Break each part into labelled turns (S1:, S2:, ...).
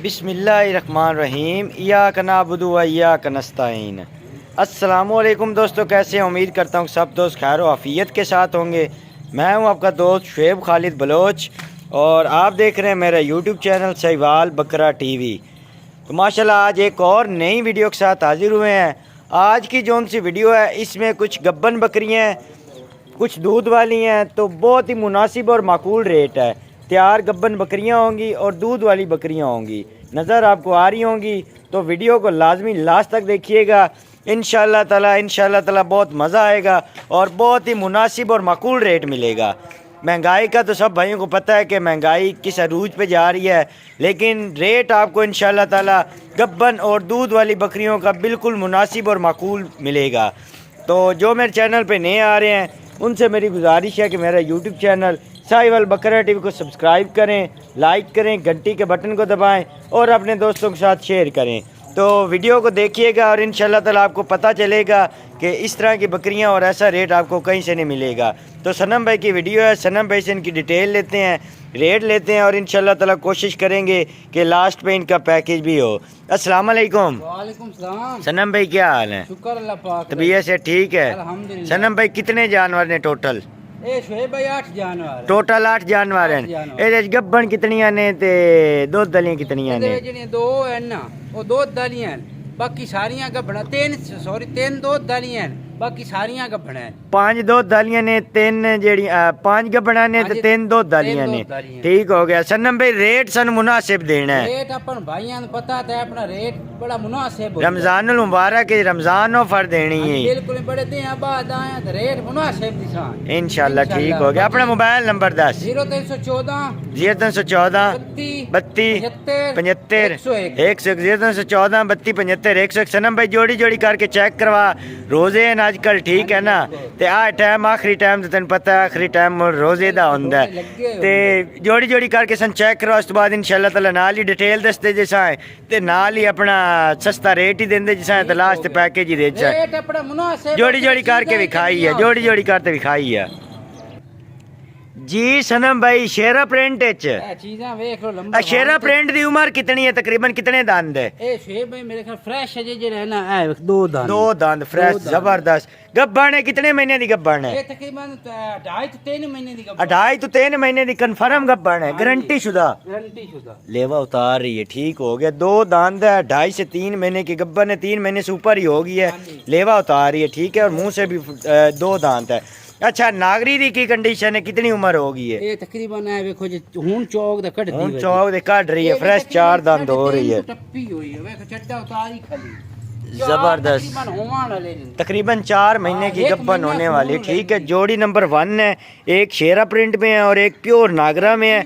S1: बिस्मिल्लाहिर्रहमानिर्रहीम इय्याक नअबुदु व इय्याक नस्तईन। अस्सलामुअलैकुम दोस्तों, कैसे हैं? उम्मीद करता हूँ सब दोस्त खैर आफ़ियत के साथ होंगे। मैं हूँ आपका दोस्त शुएब खालिद बलोच और आप देख रहे हैं मेरा यूट्यूब चैनल सहीवाल बकरा टीवी। तो माशाल्लाह आज एक और नई वीडियो के साथ हाजिर हुए हैं। आज की जौन सी वीडियो है इसमें कुछ गब्बन बकरियाँ हैं, कुछ दूध वाली हैं, तो बहुत ही मुनासिब और माकूल रेट है। तैयार गब्बन बकरियां होंगी और दूध वाली बकरियां होंगी, नज़र आपको आ रही होंगी। तो वीडियो को लाजमी लास्ट तक देखिएगा। इंशाअल्लाह ताला बहुत मज़ा आएगा और बहुत ही मुनासिब और माकूल रेट मिलेगा। महंगाई का तो सब भाइयों को पता है कि महंगाई किस अरूज पे जा रही है, लेकिन रेट आपको इंशाअल्लाह ताला गब्बन और दूध वाली बकरियों का बिल्कुल मुनासिब और माकूल मिलेगा। तो जो मेरे चैनल पे नए आ रहे हैं उनसे मेरी गुजारिश है कि मेरा यूट्यूब चैनल सहीवाल बकरा टीवी को सब्सक्राइब करें, लाइक करें, घंटी के बटन को दबाएं और अपने दोस्तों के साथ शेयर करें। तो वीडियो को देखिएगा और इंशाअल्लाह ताला आपको पता चलेगा कि इस तरह की बकरियां और ऐसा रेट आपको कहीं से नहीं मिलेगा। तो सनम भाई की वीडियो है, सनम भाई से इनकी डिटेल लेते हैं, रेट लेते हैं और इंशाअल्लाह ताला कोशिश करेंगे कि लास्ट पे इनका पैकेज भी हो। अस्सलाम वालेकुम।
S2: वालेकुम सलाम।
S1: सनम भाई क्या हाल है?
S2: शुक्र अल्लाह पाक।
S1: तबीयत से ठीक है?
S2: अल्हम्दुलिल्लाह।
S1: सनम भाई कितने जानवर ने टोटल?
S2: ए शुएब भाई 8 जानवर।
S1: टोटल 8 जानवर हैं। ਇਹਦੇ ਗੱਬਣ ਕਿਤਨੀਆਂ ਨੇ ਤੇ ਦੁੱਧ ਦਲੀਆਂ ਕਿਤਨੀਆਂ ਨੇ?
S2: ਇਹਦੇ ਜਿਹੜੀਆਂ ਦੋ ਹਨ ਨਾ ਉਹ ਦੋ ਦਲੀਆਂ ਹਨ, ਬਾਕੀ ਸਾਰੀਆਂ ਗੱਭਣਾ ਤਿੰਨ ਦੋ ਦਲੀਆਂ ਹਨ, बाकी सारियां गब्बना है।
S1: 5 दुध दालियां ने, 3 जेड़ी 5 गब्बना ने ते 3 दुध दालियां ने। ठीक हो गया। सनम भाई रेट सन मुनासिब देना है।
S2: रेट अपन भाइयों को पता है, अपना रेट बड़ा मुनासिब है।
S1: रमजानुल मुबारक है, रमजान ऑफर देनी है
S2: बिल्कुल। बड़े दिन बाद आए तो रेट मुनासिब दिसान
S1: इंशाल्लाह। ठीक हो गया। अपना मोबाइल नंबर 10
S2: 0314
S1: 0314 32 75 101 0314 32 75 101। सनम भाई जोड़ी जोड़ी करके चेक करवा रोजे आजकल, ठीक है ना? ते आ टाइम आखिरी टाइम तेन पता है, आखिरी टाइम रोजे दा हुंदा है ते जोड़ी जोड़ी करके सन चेक करो। उस तो बाद इंशाल्लाह ताला नाल ही डिटेल दसते जैसा है ते नाल ही अपना सस्ता रेट ही देंदे जैसा है, ते लास्ट पैकेज ही दे जोड़ी जोड़ी करके विखाई है, जोड़ी जोड़ी करके विखाई है जी। सनम भाई शेरा प्रिंट
S2: चीज़ां देख लो लंबा।
S1: शेरा प्रिंट दी उम्र कितनी है? तकरीबन कितने दांत है?
S2: ए शेब भाई मेरे ख्याल फ्रेश है जे रहना है, दो दांत
S1: फ्रेश जबरदस्त। गब्बन है कितने महीने दी गब्बन है?
S2: ये तकरीबन 2.5 से 3 महीने दी गब्बन।
S1: 2.5 से 3 महीने दी कंफर्म गब्बन है, गारंटी शुदा। लेवा उतार रही है। ठीक हो गया। 2 दांत है, 2.5 से 3 महीने की गब्बन है, 3 महीने से ऊपर ही हो गई है, लेवा उतार रही है। ठीक है। और मुंह से भी 2 दांत है। अच्छा, नागरी की कंडीशन है, कितनी उम्र हो गई है?
S2: ये तकरीबन है देखो जी, हुन चौक दे कट दी,
S1: हुन चौक दे कट रही है, फ्रेश 4 दांत हो रही है,
S2: टप्पी हुई है, देखो चट्टा उतारी खाली
S1: जबरदस्त। तकरीबन 4 महीने की गब्बन होने वाली। ठीक है। जोड़ी नंबर 1 है, एक शेरा प्रिंट में है और एक प्योर नागरा में है।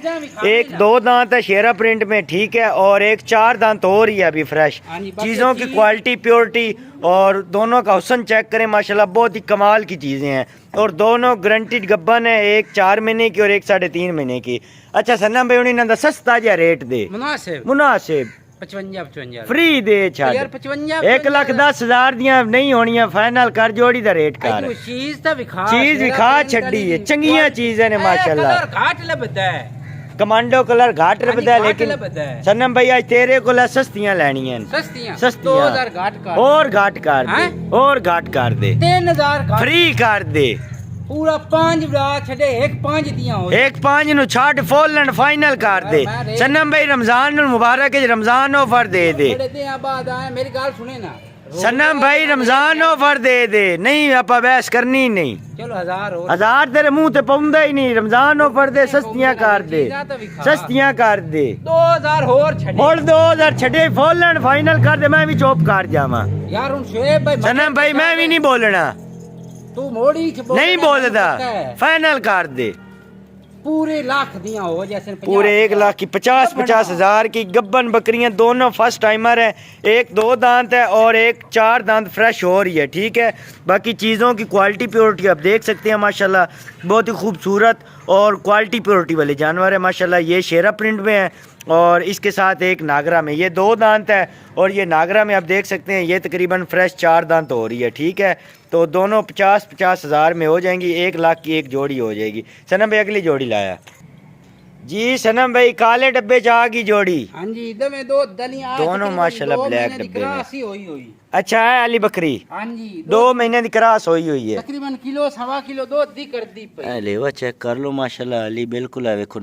S1: एक 2 दांत है शेरा प्रिंट में, ठीक है, और एक 4 दांत हो रही है अभी फ्रेश। चीज़ों की क्वालिटी, प्योरिटी और दोनों का हुस्न चेक करें, माशाल्लाह बहुत ही कमाल की चीज़ें हैं और दोनों गारंटीड गब्बन है, एक 4 महीने की और एक 3.5 महीने की। अच्छा सन्ना भाई उन्हें सस्ता जा रेट दे मुनासिब
S2: 55
S1: फ्री दे छाड़ 1,10,000 दियां नहीं होनियां, फाइनल कर जोड़ी दा रेट कर। चीज विखा छड़ी है, चंगियां चीज़ें ने माशाल्लाह।
S2: घाट लबदा है,
S1: कमांडो कलर घाट लबदा है, लेकिन सनम भाई आज तेरे को सस्तियां लेनियां, सस्तियां
S2: 2000 घाट कर
S1: और घाट कर दे, और घाट कर दे,
S2: 3000
S1: फ्री कर दे
S2: पूरा 5 बड़ा छड़े, एक 5 दियां हो,
S1: एक 5 नु छाड़ फुल एंड फाइनल कर दे। सनम भाई रमजान मुबारक है, रमजान ऑफर दे दे।
S2: बाद आए मेरी गल सुने ना,
S1: सनम भाई रमजान ऑफर दे दे, नहीं आपा बहस करनी नहीं।
S2: चलो
S1: 1000 तेरे मुंह ते पौंदा ही नहीं। रमजान ऑफर दे, सस्तियां कर दे, सस्तियां कर दे।
S2: 2000 और छड़े,
S1: और 2000 छड़े फुल एंड फाइनल कर दे। मैं भी चुप कर जावा
S2: यार। हुन शुएब भाई
S1: सनम भाई मैं भी नहीं बोलना,
S2: तू मोड़ी
S1: नहीं बोलदा, फाइनल कर दे।
S2: पूरे लाख दियां हो जैसे,
S1: पूरे 1 लाख की 50 हज़ार की गब्बन बकरियां, दोनों फर्स्ट टाइमर है। एक 2 दांत है और एक 4 दांत फ्रेश हो रही है। ठीक है। बाकी चीज़ों की क्वालिटी प्योरिटी आप देख सकते हैं, माशाल्लाह बहुत ही खूबसूरत और क्वालिटी प्योरिटी वाले जानवर है माशाल्लाह। ये शेरा प्रिंट में है और इसके साथ एक नागरा में, ये 2 दांत है और ये नागरा में आप देख सकते हैं ये तकरीबन फ्रेश 4 दांत हो रही है। ठीक है। तो दोनों 50 हज़ार में हो जाएंगी, 1 लाख की एक जोड़ी हो जाएगी। सनम भाई अगली जोड़ी लाया जी सनम भाई काले डब्बे च आ गई जोड़ी।
S2: हाँ जी दमे दो दलियां
S1: दोनों माशाल्लाह ब्लैक डब्बे में।
S2: क्रॉस ही हुई।
S1: अच्छा है अली बकरी
S2: हाँ जी
S1: 2 महीने की क्रॉस हुई है।
S2: तकरीबन किलो सवा किलो दूध दी कर दी पे।
S1: लेवा चेक कर लो माशाल्लाह अली बिल्कुल है, देखो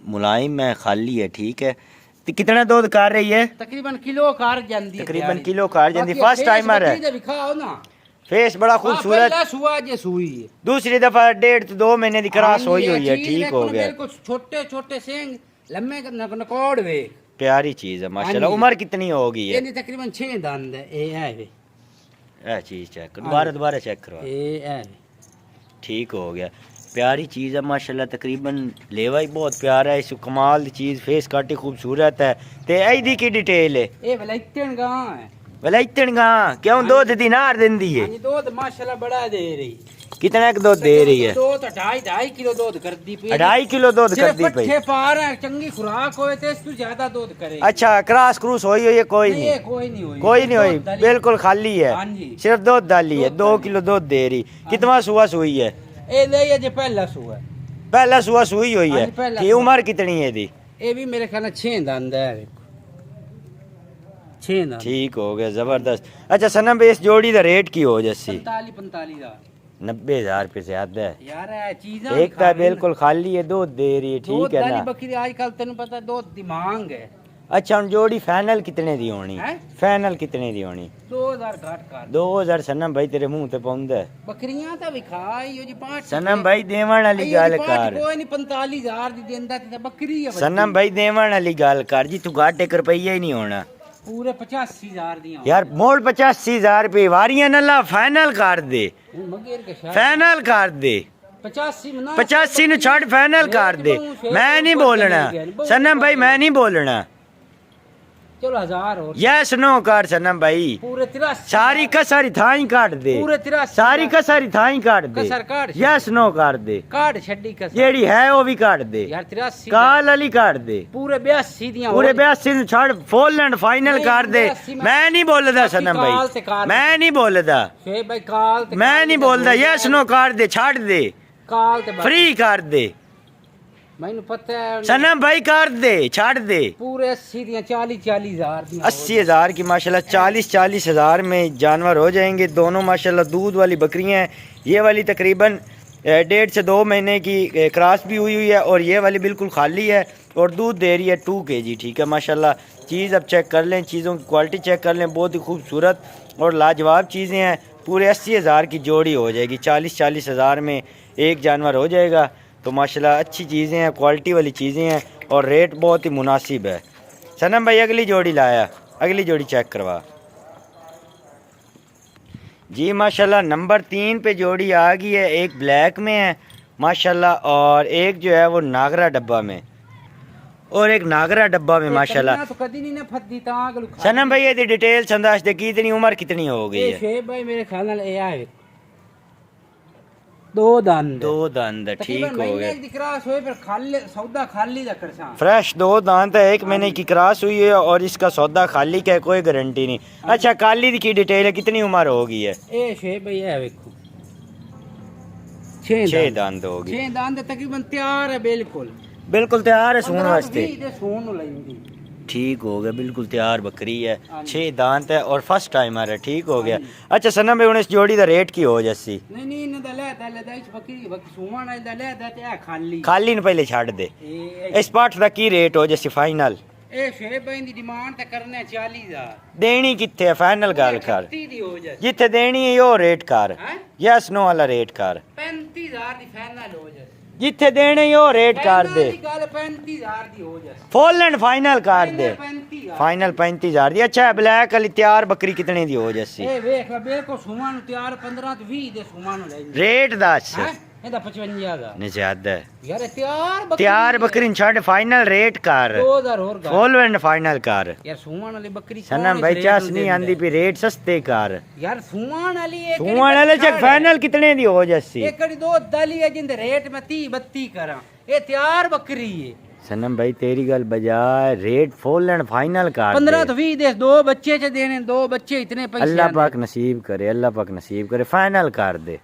S1: मुलायम है, खाली है, ठीक है। तो कितना दूध कर रही है?
S2: तकरीबन किलो कार जांदी है।
S1: तकरीबन किलो कार जांदी। फर्स्ट टाइमर है,
S2: दिखाओ ना
S1: फेस बड़ा खूबसूरत।
S2: सुआ जे सुई है।
S1: दूसरी दफा 1.5 से 2 महीने की क्रॉस हुई है, ठीक हो गया।
S2: बिल्कुल छोटे छोटे सेंग लम्बे नकोड़ वे
S1: प्यारी चीज है माशाल्लाह। उम्र कितनी होगी है?
S2: ये तकरीबन 6 दांत है। ए है वे
S1: ए चीज चेक करो, दोबारा चेक करो।
S2: ए है
S1: ठीक हो गया, प्यारी चीज़ है माशाल्लाह। तकरीबन लेवा ही बहुत प्यारा है, इस कमाल दी चीज़, फेस काटी खूबसूरत है। ते ऐदी की डिटेल है?
S2: ए वलाइतन गां है।
S1: वलाइतन गां क्यों दूध दिनार देंदी है?
S2: हां दूध माशाल्लाह बड़ा दे रही।
S1: कितना का दूध दे रही है?
S2: दूध 2.5 किलो दूध कर दी पे।
S1: 2.5 किलो दूध कर दी पे।
S2: 6 पार है, चंगी खुराक होए ते इससे ज्यादा दूध करे।
S1: अच्छा क्रॉस क्रूस हुई है? कोई नहीं कोई नहीं हुई, बिल्कुल खाली है, सिर्फ दूध डाली है। 2 किलो दूध दे रही। कितना सुआ सुई है?
S2: ए ले ये जे पहला सुआ है।
S1: पहला सुआ सुई हुई है। की उम्र कितनी है दी?
S2: ए भी मेरे ख्याल 6 दांत है। 6 दांत
S1: ठीक हो गया, जबरदस्त। अच्छा सनम भाई इस जोड़ी का रेट की हो जैसी?
S2: 45,000
S1: 90,000 रुपये ज्यादा है
S2: यार। चीज़
S1: एक तो बिल्कुल खाली है, दूध दे रही है, ठीक है ना।
S2: बकरी आजकल तेन पता दूध दी मांग है।
S1: अच्छा हम जोड़ी फाइनल कितने दी होनी? फाइनल कितने दी होनी?
S2: 2000 घट कर
S1: 2000। सनम भाई तेरे मुंह ते पौंदा है।
S2: बकरियां तो विखाई हो जी 5।
S1: सनम भाई देवण वाली गल कर।
S2: कोई नहीं 45,000 दी देंदा ते बकरी है।
S1: सनम भाई देवण वाली गल कर जी, तू घाटे 1 रुपया ही नहीं होना।
S2: पूरे 85,000 दी
S1: यार मोड़ 85,000 रुपये वारियां नला फाइनल कर दे। फाइनल कर दे 85 नु छड़ फाइनल कर दे। मैं नहीं बोलना सनम भाई, मैं नहीं बोलना।
S2: चलो 1000 और
S1: यस नो कर सनम भाई।
S2: पूरे 83
S1: सारी कसरी थाई काट दे।
S2: पूरे 83
S1: सारी कसरी थाई काट दे।
S2: कसर काट
S1: यस नो कर दे।
S2: काट छड्डी कसर
S1: जेड़ी है वो भी काट दे
S2: यार। 83
S1: काल वाली काट दे।
S2: पूरे 82 दियां
S1: पूरे 82 नु छड़ फुल एंड फाइनल कर दे। मैं नहीं बोलदा सनम भाई, मैं नहीं बोलदा
S2: भाई काल
S1: मैं नहीं बोलदा। यस नो कर दे, छाड़ दे,
S2: काल ते
S1: फ्री कर दे।
S2: मैनू पता है
S1: सनम भाई कर दे, छाड़ दे।
S2: पूरे 80 दियां 40,000 दियां
S1: 80,000 की माशाल्लाह 40,000 में जानवर हो जाएंगे दोनों माशाल्लाह। दूध वाली बकरियां हैं। ये वाली तकरीबन 1.5 से 2 महीने की क्रॉस भी हुई है और ये वाली बिल्कुल खाली है और दूध दे रही है 2 kg, ठीक है माशाल्लाह। चीज़ अब चेक कर लें, चीज़ों की क्वालिटी चेक कर लें, बहुत ही खूबसूरत और लाजवाब चीज़ें हैं। पूरे 80,000 की जोड़ी हो जाएगी। 40,000 में एक जानवर हो जाएगा। तो माशाल्लाह अच्छी चीज़ें हैं, क्वालिटी वाली चीज़ें हैं और रेट बहुत ही मुनासिब है। सनम भाई अगली जोड़ी लाया, अगली जोड़ी चेक करवा जी। माशाल्लाह नंबर 3 पे जोड़ी आ गई है। एक ब्लैक में है माशाल्लाह और एक जो है वो नागरा डब्बा में और एक नागरा डब्बा में माशाल्लाह।
S2: तो कदी नहीं ना फद्दी ता
S1: सनम भाई ये डिटेल संदाश दे, कितनी उम्र कितनी हो गई है?
S2: शेब भाई मेरे ख्याल नाल ए आए 2 दांत
S1: ठीक हो गया।
S2: क्रॉस हुए पर खाली सौदा खाली दा करसा
S1: फ्रेश 2 दांत है। 1 महीने की क्रॉस हुई है और इसका सौदा खाली का है, कोई गारंटी नहीं। अच्छा काली की डिटेल है, कितनी उम्र होगी है?
S2: ए शेब भाई है देखो
S1: 6 दांत होगी।
S2: 6 दांत तकरीबन तैयार है, बिल्कुल
S1: बिल्कुल तैयार है सून वास्ते। ठीक हो गया, बिल्कुल तैयार बकरी है। 6 दांत है और फर्स्ट टाइमर है, ठीक हो गया। अच्छा सनम भाई इस जोड़ी का रेट की हो जैसी? खाली न पहले छाड़ दे। इस पाठ का की रेट हो जैसी फाइनल? देनी कितने है फाइनल गल कर, जिथे देनी है यो रेट कर। यस नो वाला रेट कर।
S2: 35,000 दी फाइनल हो जाए,
S1: जिथे देने यो रेट कर दे।
S2: 35,000 दी हो जाए,
S1: फुल एंड फाइनल कर दे। फाइनल 35,000 दी। अच्छा ब्लैक वाली तैयार बकरी कितने दी हो जैसी?
S2: ए वेख बिल्कुल सुमा नु तैयार 15 तो 20 दे सुमा नु ले।
S1: रेट दस
S2: ਇਹਦਾ 55,000
S1: नहीं ज्यादा है
S2: यार। तैयार
S1: बकरी छड़ फाइनल रेट कर।
S2: 2000 और
S1: फुल एंड फाइनल कर
S2: यार। सुमान वाली बकरी
S1: सनम भाई चास नहीं आंदी भी रेट सस्ते कर
S2: यार। सुमान वाली एक
S1: सुमान वाले चेक फाइनल कितने दी हो जैसी?
S2: एकड़ी दो दली है जिंदे रेट में 30 32 करा। ये तैयार बकरी है
S1: सनम भाई, तेरी गल बजाय रेट फुल एंड फाइनल कर
S2: 15 तो 20 दे। 2 बच्चे च देने, 2 बच्चे इतने पैसे
S1: अल्लाह पाक नसीब करे, अल्लाह पाक नसीब करे। फाइनल कर दे।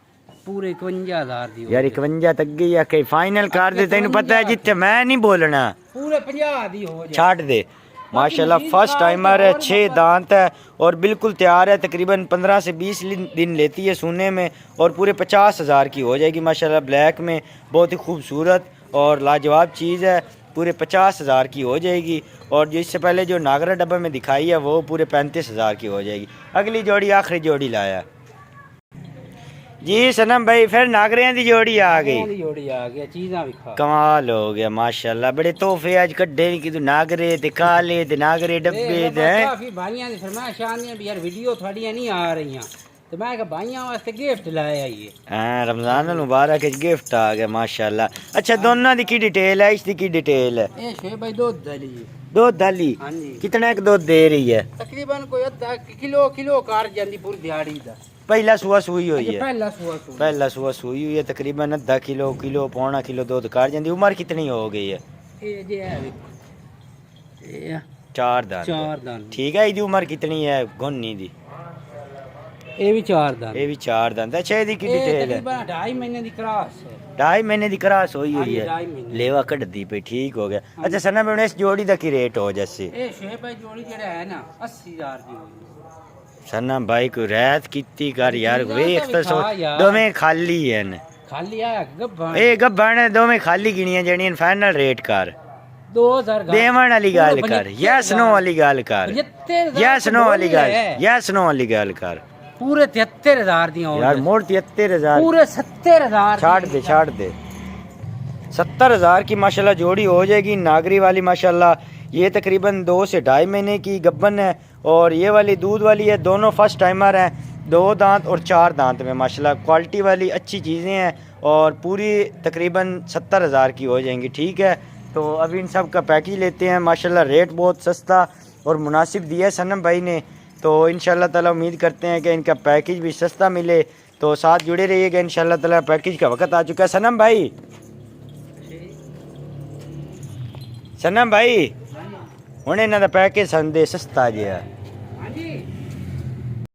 S2: पूरे 51,000 दी हो
S1: यार
S2: जाए।
S1: 51 तक गई या कहीं फाइनल कर दे, तेन पता है जिथे मैं नहीं बोलना।
S2: पूरे 50 दी हो जाए।
S1: छाट दे। माशाल्लाह
S2: मशीन
S1: फर्स्ट
S2: का
S1: टाइमर है,
S2: और
S1: 6 दांत है और बिल्कुल तैयार है। तकरीबन 15 से 20 दिन लेती है सोने में और पूरे 50,000 की हो जाएगी माशाल्लाह। ब्लैक में बहुत ही खूबसूरत और लाजवाब चीज़ है, पूरे 50,000 की हो जाएगी। और जो इससे पहले जो नागरा डब्बा में दिखाई है वो पूरे 35,000 की हो जाएगी। अगली जोड़ी आखिरी जोड़ी लाया जी सनम भाई, फिर नागरियां दी जोड़ी आ गई।
S2: दी जोड़ी आ गया, चीज़ां भी खा।
S1: कमाल हो गया माशाल्लाह, बड़े तोहफे अज कड्डे कि तू नागरे ते काले ते नागरे डब्बे ते हैं।
S2: काफी भाइयां दी फरमाइश आंदियां भी यार वीडियो थोड़ियां नहीं आ रही, तो मैं कहा भाइयां वास्ते गिफ्ट लाया ये।
S1: हाँ रमजान मुबारक है, गिफ्ट आ गया माशाल्लाह। अच्छा दोनों दी की डिटेल है, इसकी की डिटेल है?
S2: ये शे भाई दूध दली।
S1: दूध दाली
S2: हाँ जी।
S1: कितना एक दूध दे रही है?
S2: तकरीबन कोई अद्धा किलो कार जांदी पूरी दिहाड़ी दा।
S1: पहला सुआ सुई हुई है?
S2: पहला सुआ सुआ।
S1: पहला सुआ सुई हुई है, तकरीबन अद्धा किलो पौना किलो दूध कार जाती। उम्र कितनी हो गई है?
S2: ये जे है देखो, ये
S1: 4 दान।
S2: 4 दान।
S1: ठीक है, इसकी उम्र कितनी है गोनी दी?
S2: ये भी 4 दान।
S1: ये भी 4 दान। अच्छा इसकी की
S2: ये
S1: डिटेल है?
S2: तकरीबन 2.5 महीने दी क्रॉस है।
S1: 2.5 महीने की क्रॉस हुई
S2: हाँ
S1: हुई
S2: जी,
S1: है,
S2: 2.5 महीने।
S1: लेवा कटदी पे ठीक हो गया। अच्छा सना में इस जोड़ी का की रेट हो जैसे?
S2: ये शे भाई जोड़ी जेड़ा है ना 80,000 दी होगी।
S1: सना भाई को रैत कितनी कर यार, वे एक तो सो
S2: यार।
S1: दोवें खाली हैं।
S2: खाली आया गब्बा
S1: ए गब्बाने दोवें खाली गिनियां जणियां, फाइनल रेट कर
S2: 2000
S1: देवन वाली गल कर, यस नो वाली गल कर, यस नो वाली गल, यस नो वाली गल कर।
S2: पूरे 73,000 दी हो
S1: यार मोड़ 73,000
S2: पूरे 70,000
S1: छाड़ दे 70,000 की माशाल्लाह जोड़ी हो जाएगी। नागरी वाली माशाल्लाह ये तकरीबन 2 से 2.5 महीने की गब्बन है और ये वाली दूध वाली है। दोनों फर्स्ट टाइमर हैं, 2 दांत और 4 दांत में माशाल्लाह। क्वालिटी वाली अच्छी चीज़ें हैं और पूरी तकरीबन 70,000 की हो जाएंगी। ठीक है, तो अभी इन सब का पैकेज लेते हैं। माशाल्लाह रेट बहुत सस्ता और मुनासिब दिया है सनम भाई ने, तो इंशाल्लाह ताला उम्मीद करते हैं कि इनका पैकेज भी सस्ता मिले, तो साथ जुड़े रहिएगा। इंशाल्लाह ताला पैकेज का वक्त आ चुका है। सनम भाई हुण इन्हां दा पैकेज संदे सस्ता जिहा